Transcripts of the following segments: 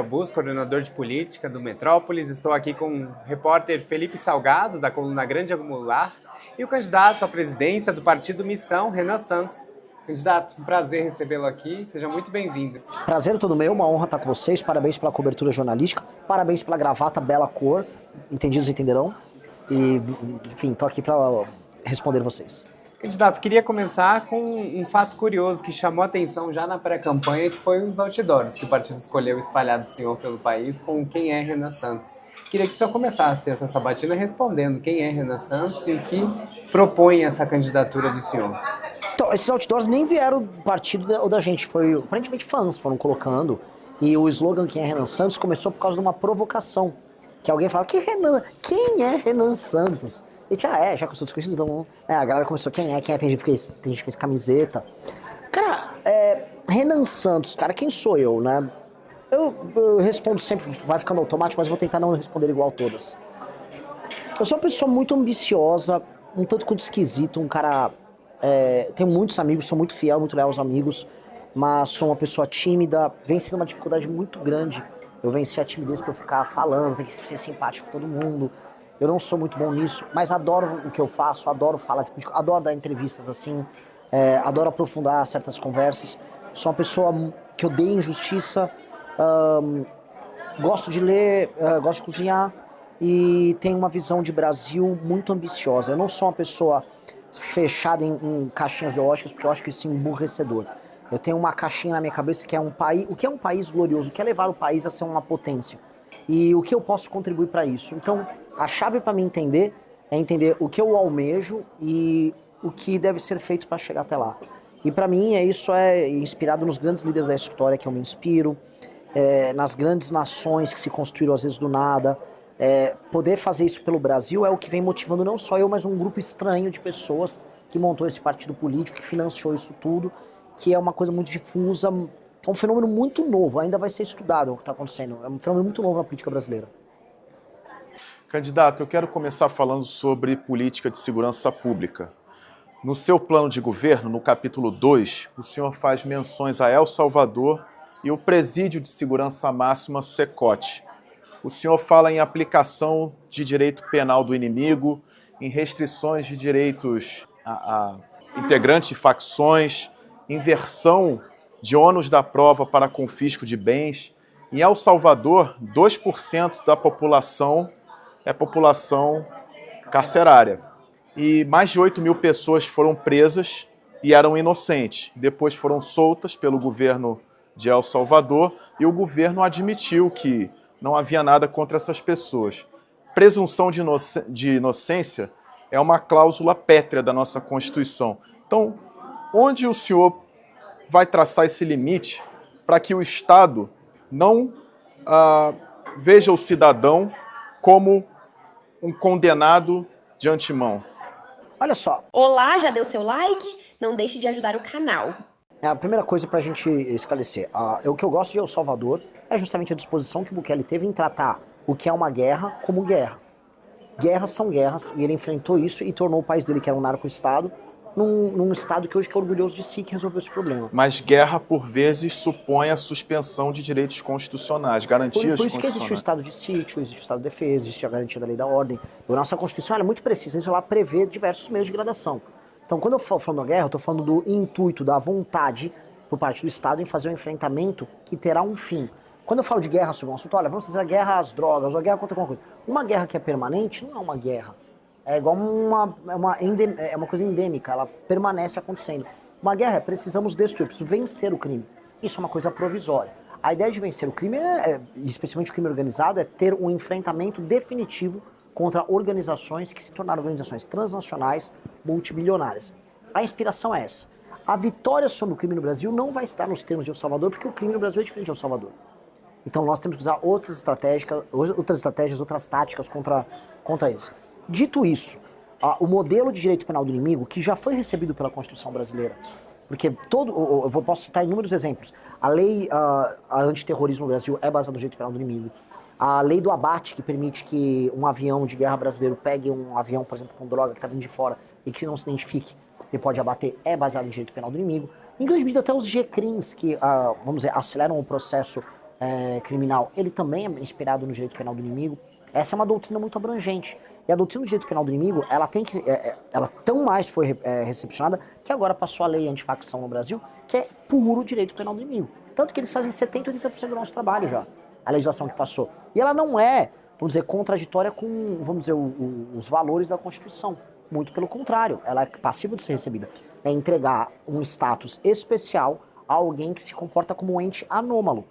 Bus, coordenador de política do Metrópolis. Estou aqui com o repórter Felipe Salgado, da coluna Grande Angular, e o candidato à presidência do partido Missão, Renan Santos. Candidato, um prazer recebê-lo aqui. Seja muito bem-vindo. Prazer é todo meu, uma honra estar com vocês. Parabéns pela cobertura jornalística, parabéns pela gravata, bela cor, entendidos entenderão. E, enfim, estou aqui para responder vocês. Candidato, queria começar com um fato curioso que chamou a atenção já na pré-campanha, que foi os outdoors que o partido escolheu espalhar do senhor pelo país com quem é Renan Santos. Queria que o senhor começasse essa sabatina respondendo quem é Renan Santos e o que propõe essa candidatura do senhor. Então, esses outdoors nem vieram do partido ou da gente, foi aparentemente fãs foram colocando. E o slogan Quem é Renan Santos começou por causa de uma provocação. Que alguém falava, quem é Renan Santos? E já que eu sou desconhecido, então a galera começou, quem é, tem gente que fez camiseta. Cara, Renan Santos, cara, quem sou eu, né? Eu respondo sempre, vai ficando automático, mas vou tentar não responder igual todas. Eu sou uma pessoa muito ambiciosa, um tanto quanto esquisito, um cara... tenho muitos amigos, sou muito fiel, muito leal aos amigos, mas sou uma pessoa tímida, venci uma dificuldade muito grande. Eu venci a timidez pra eu ficar falando, tem que ser simpático com todo mundo. Eu não sou muito bom nisso, mas adoro o que eu faço, adoro falar de política, adoro dar entrevistas assim, adoro aprofundar certas conversas. Sou uma pessoa que odeia injustiça, gosto de ler, gosto de cozinhar e tenho uma visão de Brasil muito ambiciosa. Eu não sou uma pessoa fechada em caixinhas ideológicas, porque eu acho que isso é emburrecedor. Eu tenho uma caixinha na minha cabeça que é um país, o que é um país glorioso, o que é levar o país a ser uma potência. E o que eu posso contribuir para isso. Então, a chave para mim entender é entender o que eu almejo e o que deve ser feito para chegar até lá. E para mim isso é inspirado nos grandes líderes da história que eu me inspiro, nas grandes nações que se construíram às vezes do nada. Poder fazer isso pelo Brasil é o que vem motivando não só eu, mas um grupo estranho de pessoas que montou esse partido político, que financiou isso tudo, que é uma coisa muito difusa, é um fenômeno muito novo, ainda vai ser estudado o que está acontecendo, é um fenômeno muito novo na política brasileira. Candidato, eu quero começar falando sobre política de segurança pública. No seu plano de governo, no capítulo 2, o senhor faz menções a El Salvador e o Presídio de Segurança Máxima, SECOT. O senhor fala em aplicação de direito penal do inimigo, em restrições de direitos a integrantes de facções, inversão de ônus da prova para confisco de bens. Em El Salvador, 2% da população é população carcerária. E mais de 8 mil pessoas foram presas e eram inocentes. Depois foram soltas pelo governo de El Salvador e o governo admitiu que não havia nada contra essas pessoas. Presunção de inocência é uma cláusula pétrea da nossa Constituição. Então, onde o senhor vai traçar esse limite para que o Estado não veja o cidadão como um condenado de antemão? Olha só. Olá, já deu seu like? Não deixe de ajudar o canal. A primeira coisa para a gente esclarecer, o que eu gosto de El Salvador é justamente a disposição que o Bukele teve em tratar o que é uma guerra como guerra. Guerras são guerras, e ele enfrentou isso e tornou o país dele, que era um narco-estado, num estado que hoje é orgulhoso de si, que resolveu esse problema. Mas guerra, por vezes, supõe a suspensão de direitos constitucionais, garantias Por isso que constitucionais. existe o estado de sítio, existe o estado de defesa, existe a garantia da lei da ordem. A nossa Constituição é muito precisa, isso lá prevê diversos meios de gradação. Então, quando eu falo falando da guerra, eu estou falando do intuito, da vontade por parte do Estado em fazer um enfrentamento que terá um fim. Quando eu falo de guerra sobre um assunto, olha, vamos fazer a guerra às drogas, ou a guerra contra alguma coisa. Uma guerra que é permanente não é uma guerra. É igual uma coisa endêmica, ela permanece acontecendo. Uma guerra precisamos destruir, precisamos vencer o crime. Isso é uma coisa provisória. A ideia de vencer o crime, especialmente o crime organizado, é ter um enfrentamento definitivo contra organizações que se tornaram organizações transnacionais, multibilionárias. A inspiração é essa. A vitória sobre o crime no Brasil não vai estar nos termos de El Salvador, porque o crime no Brasil é diferente de El Salvador. Então nós temos que usar outras estratégias, outras táticas contra eles. Dito isso, o modelo de direito penal do inimigo, que já foi recebido pela Constituição brasileira, porque eu posso citar inúmeros exemplos. A lei antiterrorismo no Brasil é baseada no direito penal do inimigo. A lei do abate, que permite que um avião de guerra brasileiro pegue um avião, por exemplo, com droga que está vindo de fora e que não se identifique e pode abater, é baseado em direito penal do inimigo. Em grande medida, até os GCRIMs, que, vamos dizer, aceleram o processo criminal, ele também é inspirado no direito penal do inimigo. Essa é uma doutrina muito abrangente. E a doutrina do direito penal do inimigo, ela tem que, ela tão mais foi recepcionada que agora passou a lei antifacção no Brasil, que é puro direito penal do inimigo. Tanto que eles fazem 70%, 80% do nosso trabalho já, a legislação que passou. E ela não é, vamos dizer, contraditória com, vamos dizer, os valores da Constituição. Muito pelo contrário, ela é passível de ser recebida. É entregar um status especial a alguém que se comporta como um ente anômalo.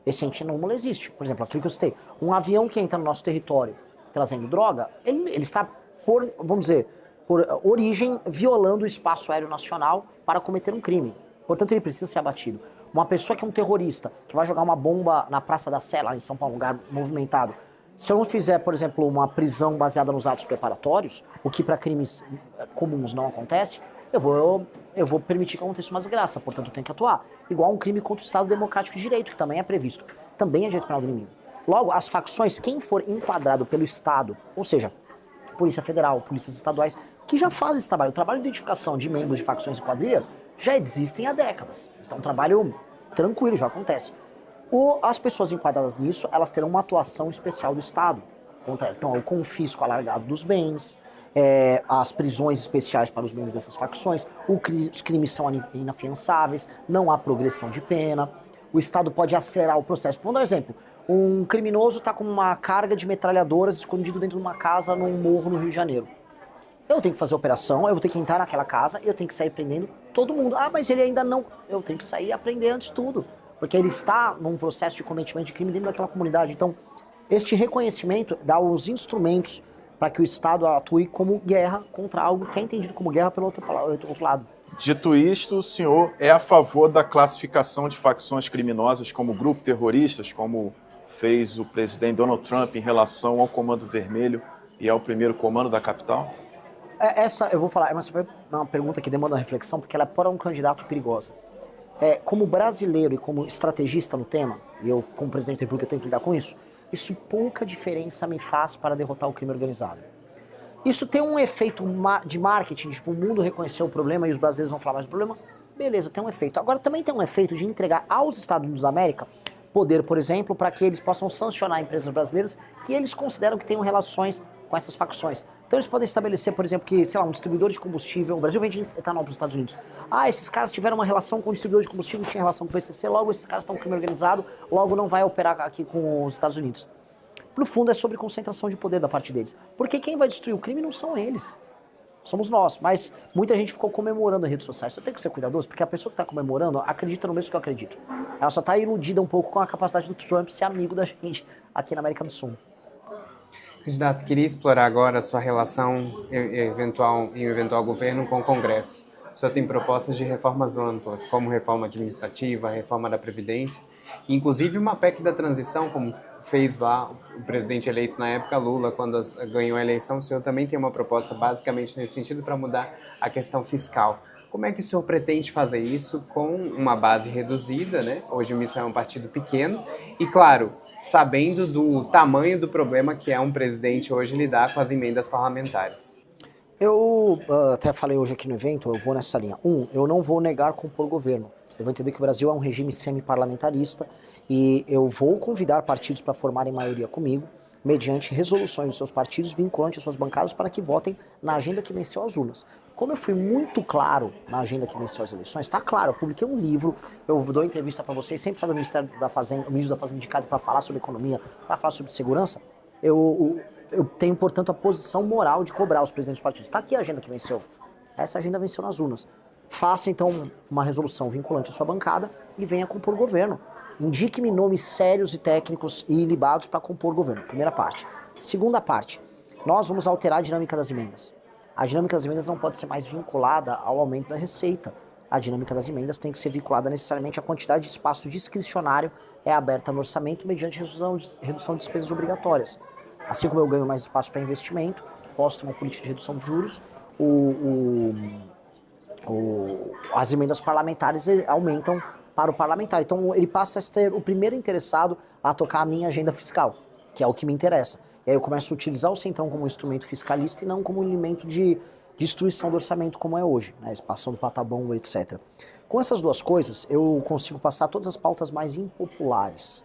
Esse ente anômalo existe. Por exemplo, aquilo que eu citei, um avião que entra no nosso território trazendo droga, ele está, vamos dizer, por origem, violando o espaço aéreo nacional para cometer um crime. Portanto, ele precisa ser abatido. Uma pessoa que é um terrorista, que vai jogar uma bomba na Praça da Sé, lá em São Paulo, um lugar movimentado, se eu não fizer, por exemplo, uma prisão baseada nos atos preparatórios, o que para crimes comuns não acontece, eu vou permitir que aconteça uma desgraça, portanto eu tenho que atuar. Igual um crime contra o Estado Democrático de Direito, que também é previsto. Também é direito penal do inimigo. Logo, as facções, quem for enquadrado pelo Estado, ou seja, Polícia Federal, polícias estaduais, que já fazem esse trabalho. O trabalho de identificação de membros de facções e quadrilha já existem há décadas. Isso é um trabalho tranquilo, já acontece. As pessoas enquadradas nisso, elas terão uma atuação especial do Estado. Então, o confisco alargado dos bens, as prisões especiais para os membros dessas facções, os crimes são inafiançáveis, não há progressão de pena, o Estado pode acelerar o processo. Vamos dar um exemplo. Um criminoso está com uma carga de metralhadoras escondido dentro de uma casa num morro no Rio de Janeiro. Eu tenho que fazer a operação, eu vou ter que entrar naquela casa e eu tenho que sair prendendo todo mundo. Ah, mas ele ainda não... Eu tenho que sair e aprender antes de tudo. Porque ele está num processo de cometimento de crime dentro daquela comunidade. Então, este reconhecimento dá os instrumentos para que o Estado atue como guerra contra algo que é entendido como guerra pelo outro lado. Dito isto, o senhor é a favor da classificação de facções criminosas como grupo terroristas, como fez o presidente Donald Trump em relação ao Comando Vermelho e ao primeiro comando da capital? Essa, eu vou falar, é uma pergunta que demanda uma reflexão, porque ela é para um candidato perigosa. Como brasileiro e como estrategista no tema, e eu como presidente da República tenho que lidar com isso pouca diferença me faz para derrotar o crime organizado. Isso tem um efeito de marketing, tipo, o mundo reconheceu o problema e os brasileiros vão falar mais do problema. Beleza, tem um efeito. Agora também tem um efeito de entregar aos Estados Unidos da América poder, por exemplo, para que eles possam sancionar empresas brasileiras que eles consideram que tenham relações com essas facções. Então eles podem estabelecer, por exemplo, que, sei lá, um distribuidor de combustível, o Brasil vende etanol para os Estados Unidos. Ah, esses caras tiveram uma relação com o distribuidor de combustível, tinha relação com o PCC, logo esses caras estão com crime organizado, logo não vai operar aqui com os Estados Unidos. No fundo é sobre concentração de poder da parte deles. Porque quem vai destruir o crime não são eles. Somos nós. Mas muita gente ficou comemorando nas redes sociais. Eu tenho que ser cuidadoso, porque a pessoa que está comemorando acredita no mesmo que eu acredito. Ela só está iludida um pouco com a capacidade do Trump ser amigo da gente aqui na América do Sul. Candidato, queria explorar agora a sua relação em um eventual governo com o Congresso. O senhor tem propostas de reformas amplas, como reforma administrativa, reforma da Previdência, inclusive uma PEC da transição, como fez lá o presidente eleito na época, Lula, quando ganhou a eleição. O senhor também tem uma proposta basicamente nesse sentido para mudar a questão fiscal. Como é que o senhor pretende fazer isso com uma base reduzida, né? Hoje o Missão é um partido pequeno e, claro, sabendo do tamanho do problema que é um presidente hoje lidar com as emendas parlamentares. Eu até falei hoje aqui no evento, eu vou nessa linha. Eu não vou negar compor governo. Eu vou entender que o Brasil é um regime semi-parlamentarista e eu vou convidar partidos para formarem maioria comigo, mediante resoluções dos seus partidos vinculantes às suas bancadas para que votem na agenda que venceu as urnas. Como eu fui muito claro na agenda que venceu as eleições, está claro, eu publiquei um livro, eu dou entrevista para vocês, sempre está no Ministério da Fazenda, o ministro da Fazenda indicado para falar sobre economia, para falar sobre segurança. Eu tenho, portanto, a posição moral de cobrar os presidentes dos partidos. Está aqui a agenda que venceu. Essa agenda venceu nas urnas. Faça, então, uma resolução vinculante à sua bancada e venha compor governo. Indique-me nomes sérios e técnicos e ilibados para compor governo. Primeira parte. Segunda parte. Nós vamos alterar a dinâmica das emendas. A dinâmica das emendas não pode ser mais vinculada ao aumento da receita. A dinâmica das emendas tem que ser vinculada necessariamente à quantidade de espaço discricionário aberta no orçamento mediante redução de despesas obrigatórias. Assim como eu ganho mais espaço para investimento, posso ter uma política de redução de juros, as emendas parlamentares aumentam para o parlamentar. Então ele passa a ser o primeiro interessado a tocar a minha agenda fiscal, que é o que me interessa. E aí eu começo a utilizar o Centrão como um instrumento fiscalista e não como um elemento de destruição do orçamento como é hoje, né? Expansão do patabom, etc. Com essas duas coisas, eu consigo passar todas as pautas mais impopulares.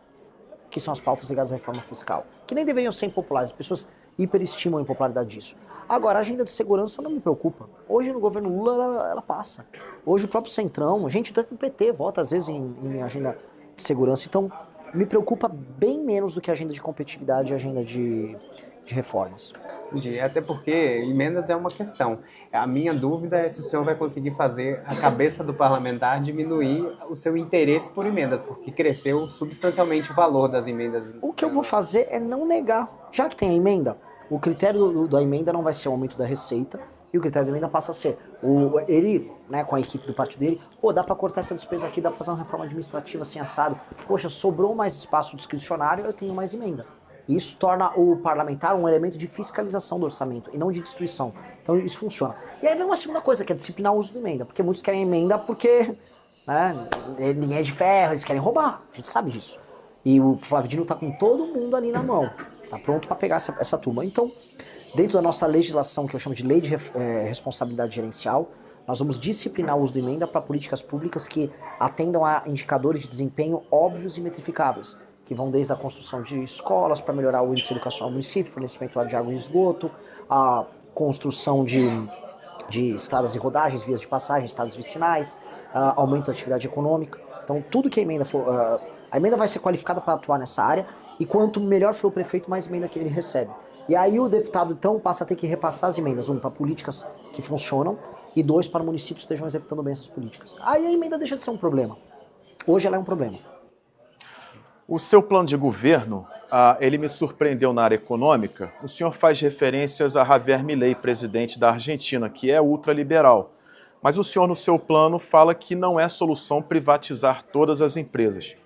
que são as pautas ligadas à reforma fiscal, que nem deveriam ser impopulares, as pessoas hiperestimam a impopularidade disso. Agora, a agenda de segurança não me preocupa. Hoje, no governo Lula, ela passa. Hoje, o próprio Centrão, a gente do PT vota, às vezes, em agenda de segurança. Então, me preocupa bem menos do que a agenda de competitividade e a agenda de reformas. Entendi. Até porque emendas é uma questão. A minha dúvida é se o senhor vai conseguir fazer a cabeça do parlamentar diminuir o seu interesse por emendas, porque cresceu substancialmente o valor das emendas. O que eu vou fazer é não negar. Já que tem a emenda, o critério da emenda não vai ser o aumento da receita, e o critério da emenda passa a ser, ele, né, com a equipe do partido dele, dá para cortar essa despesa aqui, dá para fazer uma reforma administrativa assim assado. Poxa, sobrou mais espaço discricionário, eu tenho mais emenda. E isso torna o parlamentar um elemento de fiscalização do orçamento e não de destruição. Então isso funciona. E aí vem uma segunda coisa, que é disciplinar o uso da emenda. Porque muitos querem emenda porque, né, ninguém é de ferro, eles querem roubar. A gente sabe disso. E o Flávio Dino está com todo mundo ali na mão. Está pronto para pegar essa turma. Então, dentro da nossa legislação, que eu chamo de Lei de Responsabilidade Gerencial, nós vamos disciplinar o uso da emenda para políticas públicas que atendam a indicadores de desempenho óbvios e metrificáveis, que vão desde a construção de escolas para melhorar o índice educacional do município, fornecimento de água e esgoto, a construção de estradas de rodagens, vias de passagem, estradas vicinais, aumento da atividade econômica. Então, tudo que a emenda for... a emenda vai ser qualificada para atuar nessa área, e quanto melhor for o prefeito, mais emenda que ele recebe. E aí o deputado, então, passa a ter que repassar as emendas, para políticas que funcionam, e 2, para municípios que estejam executando bem essas políticas. Aí a emenda deixa de ser um problema. Hoje ela é um problema. O seu plano de governo, ele me surpreendeu na área econômica. O senhor faz referências a Javier Milei, presidente da Argentina, que é ultraliberal. Mas o senhor, no seu plano, fala que não é solução privatizar todas as empresas.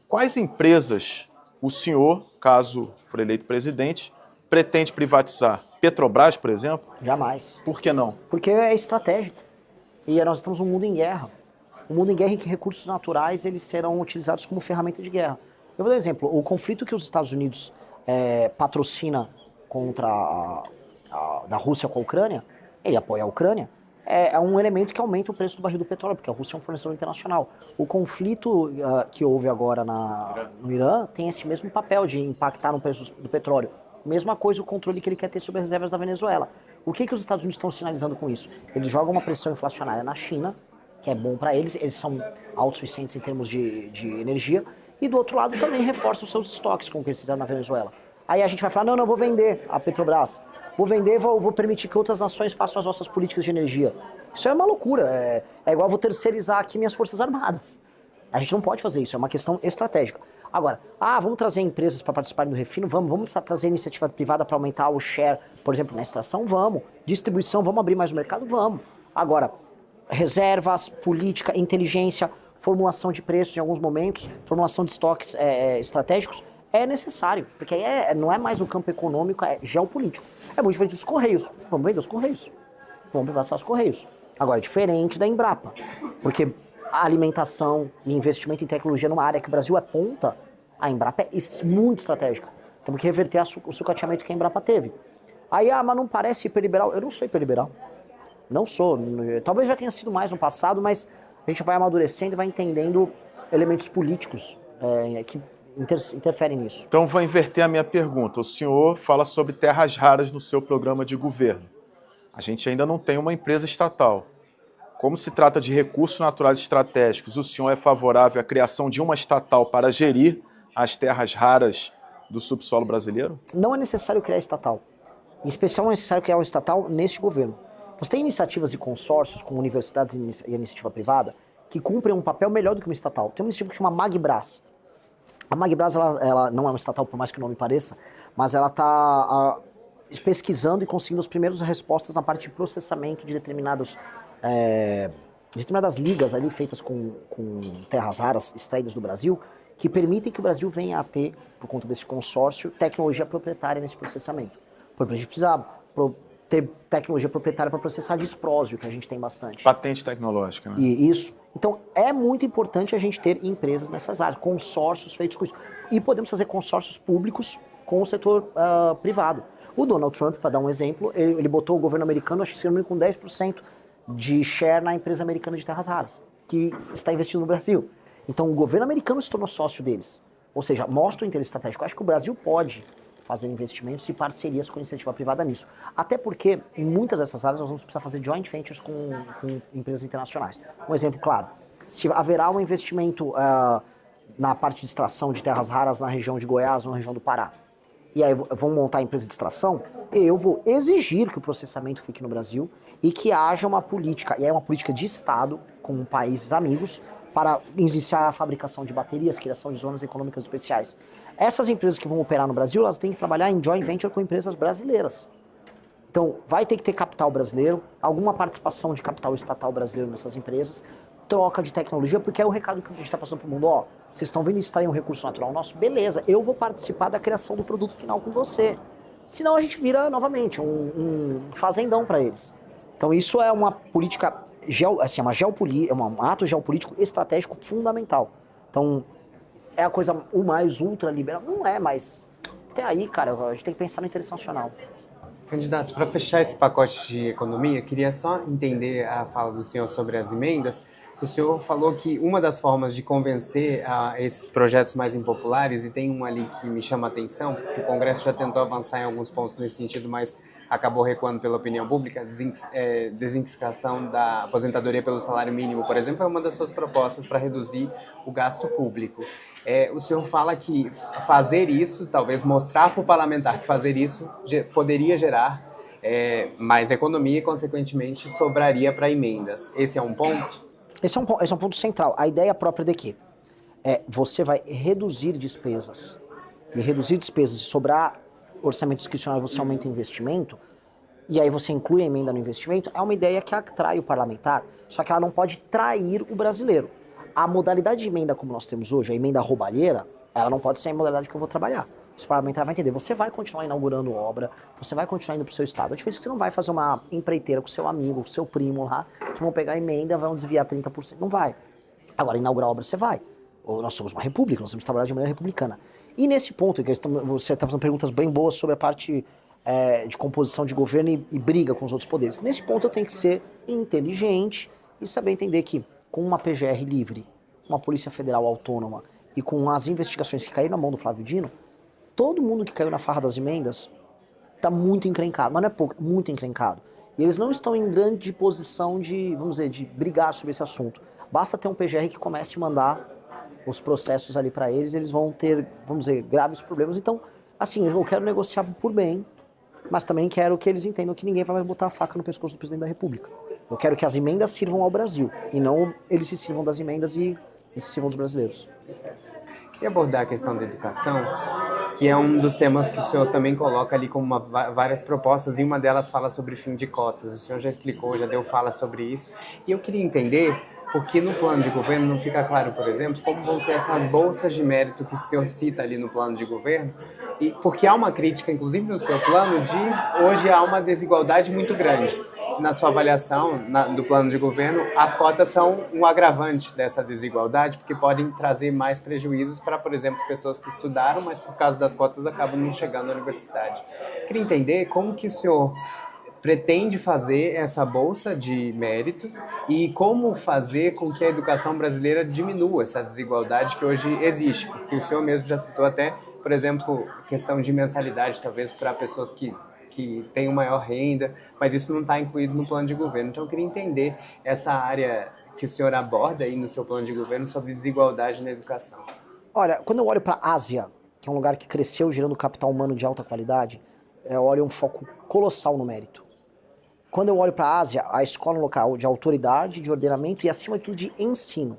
Quais empresas o senhor, caso for eleito presidente, pretende privatizar? Petrobras, por exemplo? Jamais. Por que não? Porque é estratégico. E nós estamos num mundo em guerra. Um mundo em guerra em que recursos naturais eles serão utilizados como ferramenta de guerra. Eu vou dar um exemplo. O conflito que os Estados Unidos patrocina contra da Rússia com a Ucrânia, ele apoia a Ucrânia, é um elemento que aumenta o preço do barril do petróleo, porque a Rússia é um fornecedor internacional. O conflito que houve agora no Irã tem esse mesmo papel de impactar no preço do petróleo. Mesma coisa o controle que ele quer ter sobre as reservas da Venezuela. O que os Estados Unidos estão sinalizando com isso? Eles jogam uma pressão inflacionária na China, que é bom para eles são autossuficientes em termos de energia, e do outro lado também reforçam os seus estoques, como que eles fizeram na Venezuela. Aí a gente vai falar, não, vou vender a Petrobras, vou permitir que outras nações façam as nossas políticas de energia. Isso é uma loucura, é igual vou terceirizar aqui minhas forças armadas. A gente não pode fazer isso, é uma questão estratégica. Agora, vamos trazer empresas para participarem do refino? Vamos trazer iniciativa privada para aumentar o share, por exemplo, na extração? Vamos. Distribuição, vamos abrir mais o mercado? Vamos. Agora, reservas, política, inteligência, formulação de preços em alguns momentos, formulação de estoques estratégicos, é necessário, porque aí não é mais um campo econômico, é geopolítico. É muito diferente dos Correios. Vamos vender os Correios. Vamos privatizar os Correios. Agora, é diferente da Embrapa, porque a alimentação e investimento em tecnologia numa área que o Brasil é ponta, a Embrapa é muito estratégica. Temos que reverter o sucateamento que a Embrapa teve. Aí, mas não parece hiperliberal. Eu não sou hiperliberal. Não sou. Talvez já tenha sido mais no passado, mas a gente vai amadurecendo e vai entendendo elementos políticos que interferem nisso. Então vou inverter a minha pergunta. O senhor fala sobre terras raras no seu programa de governo. A gente ainda não tem uma empresa estatal. Como se trata de recursos naturais estratégicos, o senhor é favorável à criação de uma estatal para gerir as terras raras do subsolo brasileiro? Não é necessário criar estatal. Em especial, não é necessário criar uma estatal neste governo. Você tem iniciativas e consórcios com universidades e iniciativa privada que cumprem um papel melhor do que uma estatal. Tem uma iniciativa que chama Magbras. A Magbras ela não é uma estatal, por mais que o nome pareça, mas ela está pesquisando e conseguindo as primeiras respostas na parte de processamento de determinadas ligas ali feitas com terras raras extraídas do Brasil, que permitem que o Brasil venha a ter, por conta desse consórcio, tecnologia proprietária nesse processamento. Por exemplo, a gente precisa ter tecnologia proprietária para processar disprósio, que a gente tem bastante. Patente tecnológica, né? E isso. Então, é muito importante a gente ter empresas nessas áreas, consórcios feitos com isso. E podemos fazer consórcios públicos com o setor privado. O Donald Trump, para dar um exemplo, ele botou o governo americano, acho que se não me engano, com 10% de share na empresa americana de terras raras, que está investindo no Brasil. Então, o governo americano se tornou sócio deles. Ou seja, mostra o interesse estratégico. Eu acho que o Brasil pode fazer investimentos e parcerias com iniciativa privada nisso. Até porque, em muitas dessas áreas, nós vamos precisar fazer joint ventures com empresas internacionais. Um exemplo claro, se haverá um investimento na parte de extração de terras raras na região de Goiás ou na região do Pará, e aí vão montar a empresa de extração, eu vou exigir que o processamento fique no Brasil e que haja uma política, e é uma política de Estado, com países amigos, para iniciar a fabricação de baterias, criação de zonas econômicas especiais. Essas empresas que vão operar no Brasil, elas têm que trabalhar em joint venture com empresas brasileiras. Então, vai ter que ter capital brasileiro, alguma participação de capital estatal brasileiro nessas empresas, troca de tecnologia, porque é o recado que a gente está passando para o mundo. Ó, vocês estão vendo extrair um recurso natural nosso? Beleza, eu vou participar da criação do produto final com você. Senão a gente vira, novamente, um fazendão para eles. Então, isso é uma política, um ato geopolítico estratégico fundamental. Então, é a coisa o mais ultraliberal? Não é, mas até aí, cara, a gente tem que pensar no interesse nacional. Candidato, para fechar esse pacote de economia, queria só entender a fala do senhor sobre as emendas. O senhor falou que uma das formas de convencer esses projetos mais impopulares, e tem um ali que me chama a atenção, porque o Congresso já tentou avançar em alguns pontos nesse sentido, mas acabou recuando pela opinião pública, desindicação da aposentadoria pelo salário mínimo, por exemplo, é uma das suas propostas para reduzir o gasto público. O senhor fala que fazer isso, talvez mostrar para o parlamentar que fazer isso poderia gerar mais economia e, consequentemente, sobraria para emendas. Esse é um ponto? Esse é um ponto central. A ideia própria de quê? Você vai reduzir despesas. E reduzir despesas e sobrar orçamento discricionário, você aumenta o investimento, e aí você inclui a emenda no investimento, é uma ideia que atrai o parlamentar, só que ela não pode trair o brasileiro. A modalidade de emenda como nós temos hoje, a emenda roubalheira, ela não pode ser a modalidade que eu vou trabalhar. O parlamentar vai entender, você vai continuar inaugurando obra, você vai continuar indo pro seu estado. A diferença é que você não vai fazer uma empreiteira com seu amigo, com seu primo lá, que vão pegar a emenda e vão desviar 30%. Não vai. Agora, inaugurar obra você vai. Ou nós somos uma república, nós temos que trabalhar de maneira republicana. E nesse ponto, que você está fazendo perguntas bem boas sobre a parte de composição de governo e briga com os outros poderes. Nesse ponto eu tenho que ser inteligente e saber entender que com uma PGR livre, uma Polícia Federal autônoma e com as investigações que caíram na mão do Flávio Dino, todo mundo que caiu na farra das emendas está muito encrencado, mas não é pouco, muito encrencado. E eles não estão em grande posição de, vamos dizer, de brigar sobre esse assunto. Basta ter um PGR que comece a mandar os processos ali para eles, eles vão ter, vamos dizer, graves problemas. Então, assim, eu quero negociar por bem, mas também quero que eles entendam que ninguém vai mais botar a faca no pescoço do presidente da República. Eu quero que as emendas sirvam ao Brasil, e não eles se sirvam das emendas e se sirvam dos brasileiros. Queria abordar a questão da educação, que é um dos temas que o senhor também coloca ali como várias propostas, e uma delas fala sobre fim de cotas. O senhor já explicou, já deu fala sobre isso, e eu queria entender porque no plano de governo não fica claro, por exemplo, como vão ser essas bolsas de mérito que o senhor cita ali no plano de governo, e porque há uma crítica, inclusive no seu plano, de hoje há uma desigualdade muito grande. Na sua avaliação do plano de governo, as cotas são um agravante dessa desigualdade, porque podem trazer mais prejuízos para, por exemplo, pessoas que estudaram, mas por causa das cotas acabam não chegando à universidade. Queria entender como que o senhor pretende fazer essa bolsa de mérito e como fazer com que a educação brasileira diminua essa desigualdade que hoje existe, porque o senhor mesmo já citou até, por exemplo, questão de mensalidade, talvez para pessoas que têm maior renda, mas isso não está incluído no plano de governo. Então eu queria entender essa área que o senhor aborda aí no seu plano de governo sobre desigualdade na educação. Olha, quando eu olho para a Ásia, que é um lugar que cresceu gerando capital humano de alta qualidade, eu olho um foco colossal no mérito. Quando eu olho para a Ásia, a escola é um local de autoridade, de ordenamento e, acima de tudo, de ensino.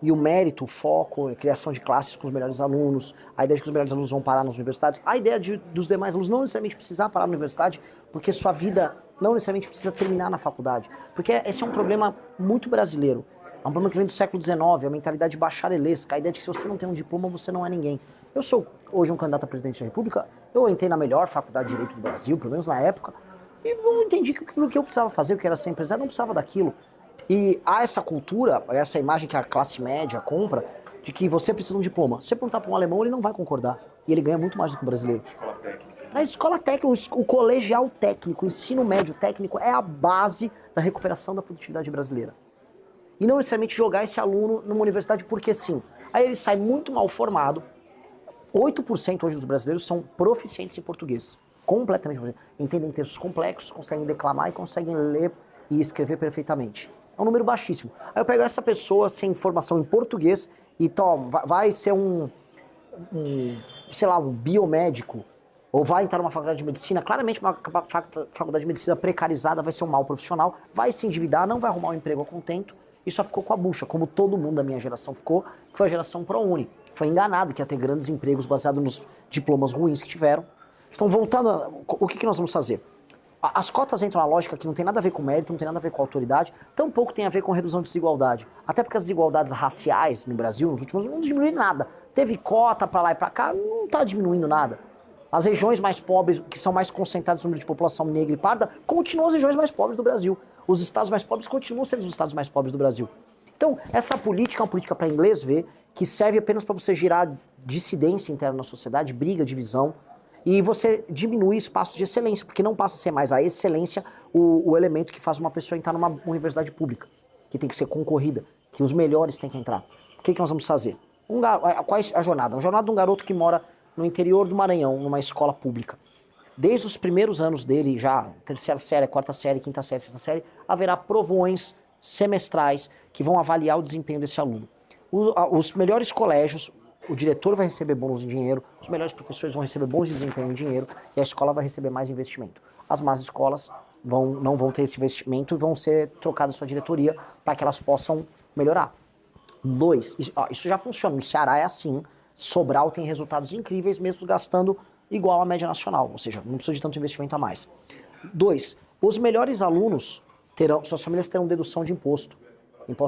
E o mérito, o foco, a criação de classes com os melhores alunos, a ideia de que os melhores alunos vão parar nas universidades, a ideia dos demais alunos não necessariamente precisar parar na universidade, porque sua vida não necessariamente precisa terminar na faculdade. Porque esse é um problema muito brasileiro. É um problema que vem do século XIX, a mentalidade bacharelesca, a ideia de que se você não tem um diploma, você não é ninguém. Eu sou hoje um candidato a presidente da República, eu entrei na melhor faculdade de Direito do Brasil, pelo menos na época, e não entendi que o que eu precisava fazer, o que era ser empresário, não precisava daquilo. E há essa cultura, essa imagem que a classe média compra, de que você precisa de um diploma. Se você perguntar para um alemão, ele não vai concordar. E ele ganha muito mais do que o brasileiro. Escola técnica. A escola técnica, o colegial técnico, o ensino médio técnico é a base da recuperação da produtividade brasileira. E não necessariamente jogar esse aluno numa universidade porque sim. Aí ele sai muito mal formado, 8% hoje dos brasileiros são proficientes em português. Completamente proficientes. Entendem textos complexos, conseguem declamar e conseguem ler e escrever perfeitamente. É um número baixíssimo. Aí eu pego essa pessoa sem formação em português e vai ser sei lá, um biomédico, ou vai entrar numa faculdade de medicina, claramente uma faculdade de medicina precarizada, vai ser um mau profissional, vai se endividar, não vai arrumar um emprego a contento, e só ficou com a bucha, como todo mundo da minha geração ficou, que foi a geração ProUni. Foi enganado que ia ter grandes empregos baseados nos diplomas ruins que tiveram. Então, voltando, o que nós vamos fazer? As cotas entram na lógica que não tem nada a ver com mérito, não tem nada a ver com autoridade, tampouco tem a ver com redução de desigualdade. Até porque as desigualdades raciais no Brasil, nos últimos anos, não diminuíram nada. Teve cota pra lá e pra cá, não tá diminuindo nada. As regiões mais pobres, que são mais concentradas no número de população negra e parda, continuam as regiões mais pobres do Brasil. Os estados mais pobres continuam sendo os estados mais pobres do Brasil. Então, essa política é uma política para inglês ver, que serve apenas para você gerar dissidência interna na sociedade, briga, divisão, e você diminuir espaços de excelência, porque não passa a ser mais a excelência o elemento que faz uma pessoa entrar numa universidade pública, que tem que ser concorrida, que os melhores têm que entrar. O que nós vamos fazer? Qual é a jornada? A jornada de um garoto que mora no interior do Maranhão, numa escola pública. Desde os primeiros anos dele, já terceira série, quarta série, quinta série, sexta série, haverá provões semestrais que vão avaliar o desempenho desse aluno. Os melhores colégios, o diretor vai receber bônus em dinheiro, os melhores professores vão receber bônus de desempenho em dinheiro e a escola vai receber mais investimento. As más escolas não vão ter esse investimento e vão ser trocadas sua diretoria para que elas possam melhorar. 2, isso já funciona, no Ceará é assim, Sobral tem resultados incríveis mesmo gastando igual à média nacional, ou seja, não precisa de tanto investimento a mais. 2, os melhores alunos suas famílias terão dedução de impostos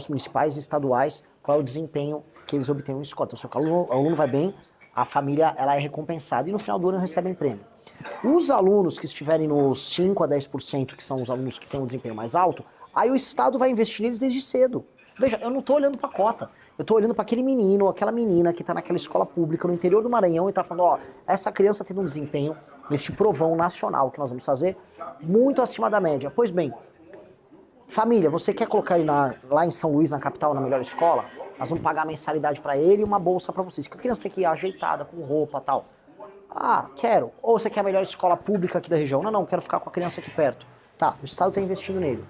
municipais e estaduais, qual é o desempenho que eles obtêm em escola. Então, se o aluno vai bem, a família ela é recompensada e no final do ano recebem prêmio. Os alunos que estiverem nos 5 a 10%, que são os alunos que têm um desempenho mais alto, aí o Estado vai investir neles desde cedo. Veja, eu não estou olhando para a cota, eu estou olhando para aquele menino ou aquela menina que está naquela escola pública no interior do Maranhão e está falando, ó, essa criança tendo um desempenho neste provão nacional que nós vamos fazer, muito acima da média. Pois bem, família, você quer colocar ele lá em São Luís, na capital, na melhor escola? Nós vamos pagar a mensalidade para ele e uma bolsa para vocês. Que a criança tem que ir ajeitada, com roupa e tal. Ah, quero. Ou você quer a melhor escola pública aqui da região? Não, quero ficar com a criança aqui perto. Tá, o Estado está investindo nele.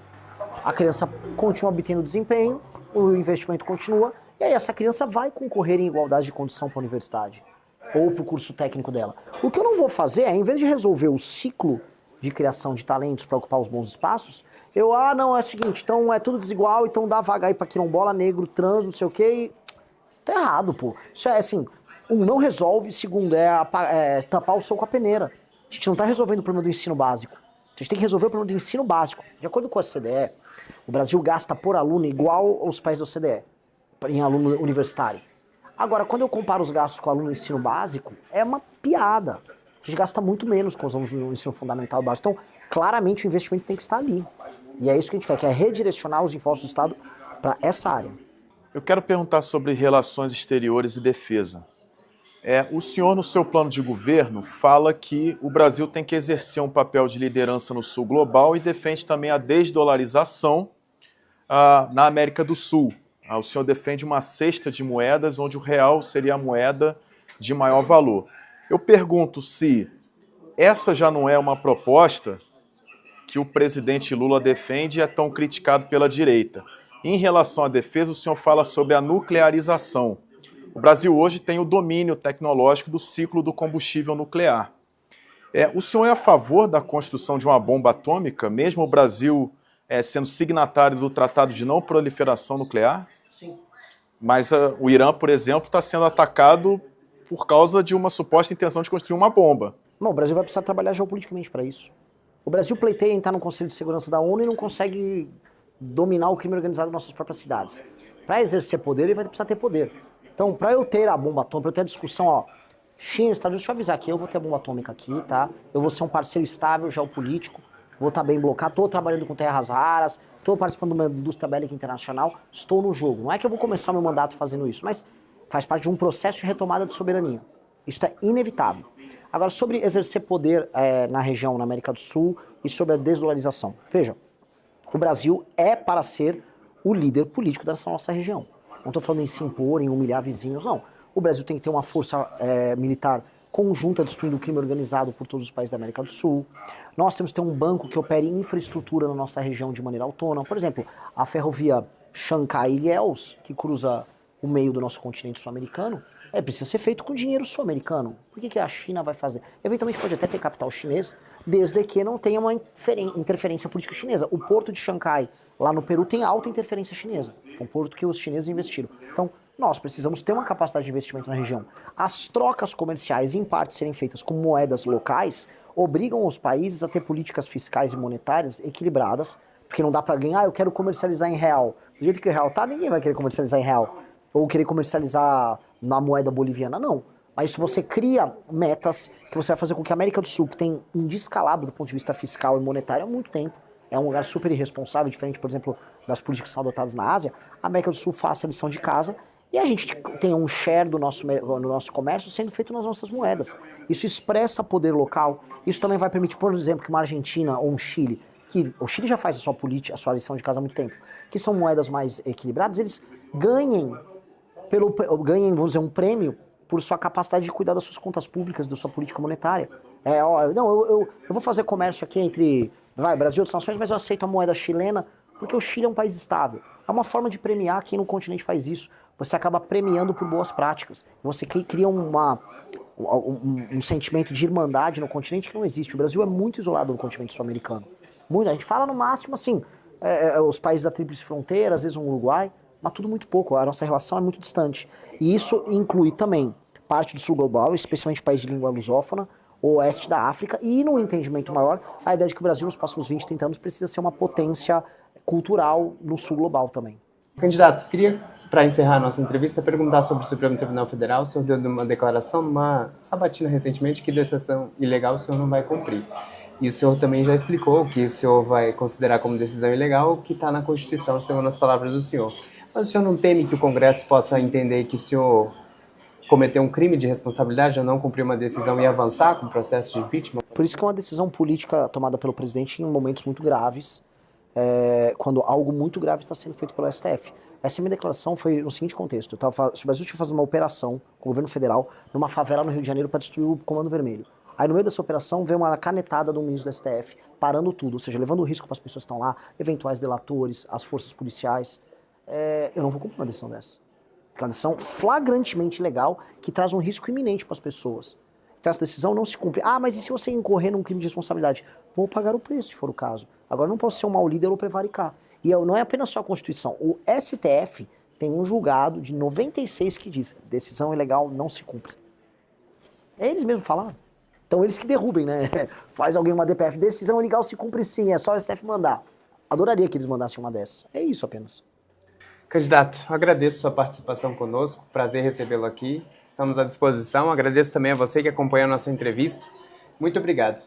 A criança continua obtendo desempenho, o investimento continua, e aí essa criança vai concorrer em igualdade de condição para a universidade. Ou para o curso técnico dela. O que eu não vou fazer é, em vez de resolver o ciclo de criação de talentos para ocupar os bons espaços, não, é o seguinte, então é tudo desigual, então dá vaga aí pra quilombola, negro, trans, não sei o quê. Tá errado, pô. Isso é assim, não resolve, segundo, tapar o sol com a peneira. A gente não tá resolvendo o problema do ensino básico. A gente tem que resolver o problema do ensino básico. De acordo com a OCDE, o Brasil gasta por aluno igual aos países da OCDE, em aluno universitário. Agora, quando eu comparo os gastos com o aluno do ensino básico, é uma piada. A gente gasta muito menos com os alunos no ensino fundamental e básico. Então, claramente o investimento tem que estar ali. E é isso que a gente quer é redirecionar os impostos do Estado para essa área. Eu quero perguntar sobre relações exteriores e defesa. O senhor, no seu plano de governo, fala que o Brasil tem que exercer um papel de liderança no sul global e defende também a desdolarização na América do Sul. O senhor defende uma cesta de moedas onde o real seria a moeda de maior valor. Eu pergunto se essa já não é uma proposta que o presidente Lula defende e é tão criticado pela direita. Em relação à defesa, o senhor fala sobre a nuclearização. O Brasil hoje tem o domínio tecnológico do ciclo do combustível nuclear. O senhor é a favor da construção de uma bomba atômica, mesmo o Brasil sendo signatário do Tratado de Não Proliferação Nuclear? Sim. Mas o Irã, por exemplo, está sendo atacado por causa de uma suposta intenção de construir uma bomba. Não, o Brasil vai precisar trabalhar geopoliticamente para isso. O Brasil pleiteia entrar no Conselho de Segurança da ONU e não consegue dominar o crime organizado nas nossas próprias cidades. Para exercer poder, ele vai precisar ter poder. Então, para eu ter a bomba atômica, para eu ter a discussão, China, Estados Unidos, deixa eu avisar aqui, eu vou ter a bomba atômica aqui, tá? Eu vou ser um parceiro estável, geopolítico, vou estar bem blocado, estou trabalhando com terras raras, estou participando de uma indústria bélica internacional, estou no jogo. Não é que eu vou começar meu mandato fazendo isso, mas faz parte de um processo de retomada de soberania. Isso é inevitável. Agora, sobre exercer poder na região, na América do Sul, e sobre a desdolarização. Veja, o Brasil é para ser o líder político dessa nossa região. Não estou falando em se impor, em humilhar vizinhos, não. O Brasil tem que ter uma força militar conjunta destruindo o crime organizado por todos os países da América do Sul. Nós temos que ter um banco que opere infraestrutura na nossa região de maneira autônoma. Por exemplo, a ferrovia Xangai-Ilhéus, que cruza o meio do nosso continente sul-americano, precisa ser feito com dinheiro sul-americano. Por que a China vai fazer? Eventualmente pode até ter capital chinês, desde que não tenha uma interferência política chinesa. O porto de Xangai, lá no Peru, tem alta interferência chinesa. É um porto que os chineses investiram. Então, nós precisamos ter uma capacidade de investimento na região. As trocas comerciais, em parte, serem feitas com moedas locais, obrigam os países a ter políticas fiscais e monetárias equilibradas, porque não dá para ganhar, eu quero comercializar em real. Do jeito que o real tá, ninguém vai querer comercializar em real. Ou querer comercializar na moeda boliviana, não. Mas se você cria metas que você vai fazer com que a América do Sul, que tem um descalabro do ponto de vista fiscal e monetário há muito tempo, é um lugar super irresponsável, diferente, por exemplo, das políticas que são adotadas na Ásia, a América do Sul faça a lição de casa e a gente tem um share no nosso comércio sendo feito nas nossas moedas. Isso expressa poder local, isso também vai permitir, por exemplo, que uma Argentina ou um Chile, que o Chile já faz a sua lição de casa há muito tempo, que são moedas mais equilibradas, eles ganhem, vamos dizer, um prêmio por sua capacidade de cuidar das suas contas públicas, da sua política monetária. Eu vou fazer comércio aqui entre Brasil e outras nações, mas eu aceito a moeda chilena porque o Chile é um país estável. É uma forma de premiar quem no continente faz isso. Você acaba premiando por boas práticas. Você cria um sentimento de irmandade no continente que não existe. O Brasil é muito isolado no continente sul-americano. A gente fala no máximo assim, os países da Tríplice Fronteira, às vezes um Uruguai, mas tudo muito pouco. A nossa relação é muito distante. E isso inclui também parte do sul global, especialmente países de língua lusófona, o oeste da África, e no entendimento maior, a ideia de que o Brasil nos próximos 20, 30 anos precisa ser uma potência cultural no sul global também. Candidato, queria, para encerrar a nossa entrevista, perguntar sobre o Supremo Tribunal Federal. O senhor deu uma declaração, uma sabatina recentemente, que decisão ilegal o senhor não vai cumprir. E o senhor também já explicou que o senhor vai considerar como decisão ilegal o que está na Constituição, segundo as palavras do senhor. Mas o senhor não teme que o Congresso possa entender que o senhor cometeu um crime de responsabilidade ao não cumprir uma decisão e avançar com o processo de impeachment? Por isso que é uma decisão política tomada pelo presidente em momentos muito graves, quando algo muito grave está sendo feito pelo STF. Essa minha declaração foi no seguinte contexto: o Brasil tinha fazendo uma operação com o governo federal numa favela no Rio de Janeiro para destruir o Comando Vermelho. Aí no meio dessa operação veio uma canetada do ministro do STF, parando tudo, ou seja, levando o risco para as pessoas que estão lá, eventuais delatores, as forças policiais. Eu não vou cumprir uma decisão dessa. É uma decisão flagrantemente ilegal que traz um risco iminente para as pessoas. Então essa decisão não se cumpre. Mas e se você incorrer num crime de responsabilidade? Vou pagar o preço, se for o caso. Agora, não posso ser um mau líder ou prevaricar. E não é apenas só a Constituição. O STF tem um julgado de 96 que diz: decisão ilegal não se cumpre. Eles mesmos falaram. Então eles que derrubem, né? Faz alguém uma DPF. Decisão ilegal se cumpre sim, é só o STF mandar. Adoraria que eles mandassem uma dessas. É isso apenas. Candidato, agradeço sua participação conosco, prazer recebê-lo aqui, estamos à disposição, agradeço também a você que acompanhou a nossa entrevista, muito obrigado.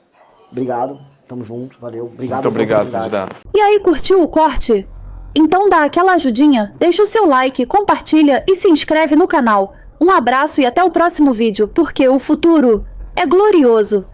Obrigado, tamo junto, valeu. Obrigado. Muito obrigado, candidato. E aí, curtiu o corte? Então dá aquela ajudinha, deixa o seu like, compartilha e se inscreve no canal. Um abraço e até o próximo vídeo, porque o futuro é glorioso.